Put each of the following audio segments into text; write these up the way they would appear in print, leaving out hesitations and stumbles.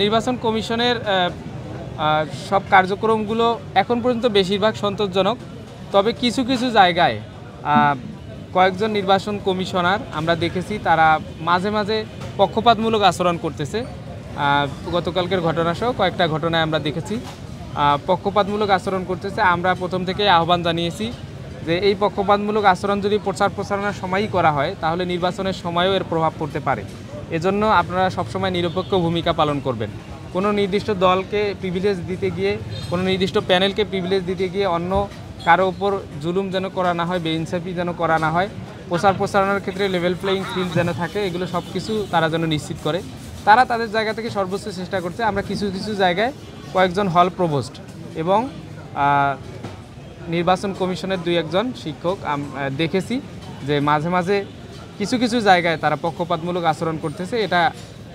নির্বাচন কমিশনের সব কার্যক্রমগুলো এখন পর্যন্ত বেশিরভাগ সন্তোষজনক, তবে কিছু কিছু জায়গায় কয়েকজন নির্বাচন কমিশনার আমরা দেখেছি তারা মাঝে মাঝে পক্ষপাতমূলক আচরণ করতেছে। গতকালকের ঘটনাসহ কয়েকটা ঘটনায় আমরা দেখেছি পক্ষপাতমূলক আচরণ করতেছে। আমরা প্রথম থেকে আহ্বান জানিয়েছি যে এই পক্ষপাতমূলক আচরণ যদি প্রচার প্রচারণার সময়ই করা হয় তাহলে নির্বাচনের সময়ও এর প্রভাব পড়তে পারে। এজন্য আপনারা সবসময় নিরপেক্ষ ভূমিকা পালন করবেন। কোনো নির্দিষ্ট দলকে প্রিভিলেজ দিতে গিয়ে, কোনো নির্দিষ্ট প্যানেলকে প্রিভিলেজ দিতে গিয়ে অন্য কারো উপর জুলুম যেন করা না হয়, বেইনসাফি যেন করা না হয়, প্রচার প্রচারণার ক্ষেত্রে লেভেল প্লেয়িং ফিল্ড যেন থাকে, এগুলো সব কিছু তারা যেন নিশ্চিত করে। তারা তাদের জায়গা থেকে সর্বোচ্চ চেষ্টা করছে। আমরা কিছু কিছু জায়গায় কয়েকজন হল প্রভোস্ট এবং নির্বাচন কমিশনের 2-1 শিক্ষক দেখেছি যে মাঝে মাঝে কিছু কিছু জায়গায় তারা পক্ষপাতমূলক আচরণ করতেছে। এটা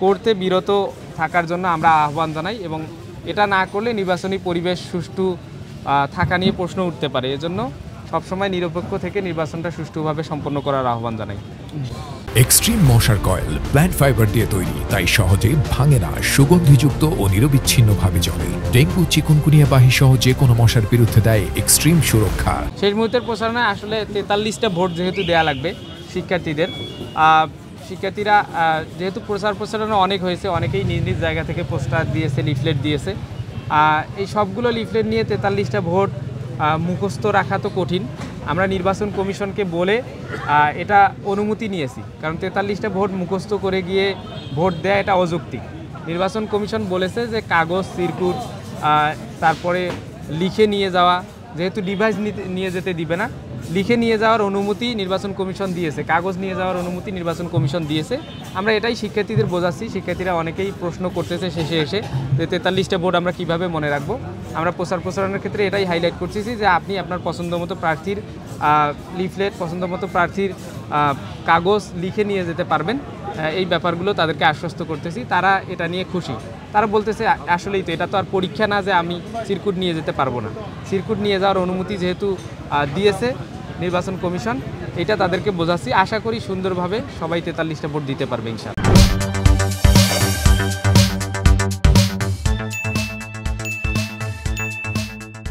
করতে বিরত থাকার জন্য আমরা আহ্বান জানাই এবং এটা না করলে নির্বাচনী পরিবেশ সুষ্ঠু থাকা নিয়ে প্রশ্ন উঠতে পারে। এজন্য সবসময় নিরপেক্ষ থেকে নির্বাচনটা সুষ্ঠুভাবে সম্পন্ন করার আহ্বান জানাই। এক্সট্রিম মশার কয়েল প্ল্যান্ট ফাইবার দিয়ে তৈরি, তাই সহজে ভাঙে না, সুগন্ধিযুক্ত ও নিরবিচ্ছিন্নভাবে জ্বলে। ডেঙ্গু, চিকুনগুনিয়া বাহি সহ যে কোনো মশার বিরুদ্ধে দেয় এক্সট্রিম সুরক্ষা। শেষ মুহূর্তের প্রচারণায় আসলে 43টা ভোট যেহেতু দেয়া লাগবে শিক্ষার্থীদের, শিক্ষার্থীরা যেহেতু প্রচার প্রচারণা অনেক হয়েছে, অনেকেই নিজ নিজ জায়গা থেকে পোস্টার দিয়েছে, লিফলেট দিয়েছে। এই সবগুলো লিফলেট নিয়ে 43টা ভোট মুখস্থ রাখা তো কঠিন। আমরা নির্বাচন কমিশনকে বলে এটা অনুমতি নিয়েছি, কারণ 43টা ভোট মুখস্থ করে গিয়ে ভোট দেয়া এটা অযৌক্তিক। নির্বাচন কমিশন বলেছে যে কাগজ, সিরকুট, তারপরে লিখে নিয়ে যাওয়া, যেহেতু ডিভাইস নিয়ে যেতে দিবে না, লিখে নিয়ে যাওয়ার অনুমতি নির্বাচন কমিশন দিয়েছে, কাগজ নিয়ে যাওয়ার অনুমতি নির্বাচন কমিশন দিয়েছে। আমরা এটাই শিক্ষার্থীদের বোঝাচ্ছি। শিক্ষার্থীরা অনেকেই প্রশ্ন করতেছে শেষে এসে যে 43টা ভোট আমরা কিভাবে মনে রাখবো। আমরা প্রচার প্রচারণের ক্ষেত্রে এটাই হাইলাইট করতেছি যে আপনি আপনার পছন্দ মতো প্রার্থীর লিফলেট, পছন্দ মতো প্রার্থীর কাগজ লিখে নিয়ে যেতে পারবেন। এই ব্যাপারগুলো তাদেরকে আশ্বস্ত করতেছি। তারা এটা নিয়ে খুশি। তারা বলতেছে আসলেই তো এটা তো আর পরীক্ষা না যে আমি সিরকুট নিয়ে যেতে পারবো না। সিরকুট নিয়ে যাওয়ার অনুমতি যেহেতু দিয়েছে নির্বাচন কমিশন, এটা তাদেরকে বোঝাচ্ছি। আশা করি সুন্দরভাবে সবাই 43টা ভোট দিতে পারবে ইনশাআল্লাহ।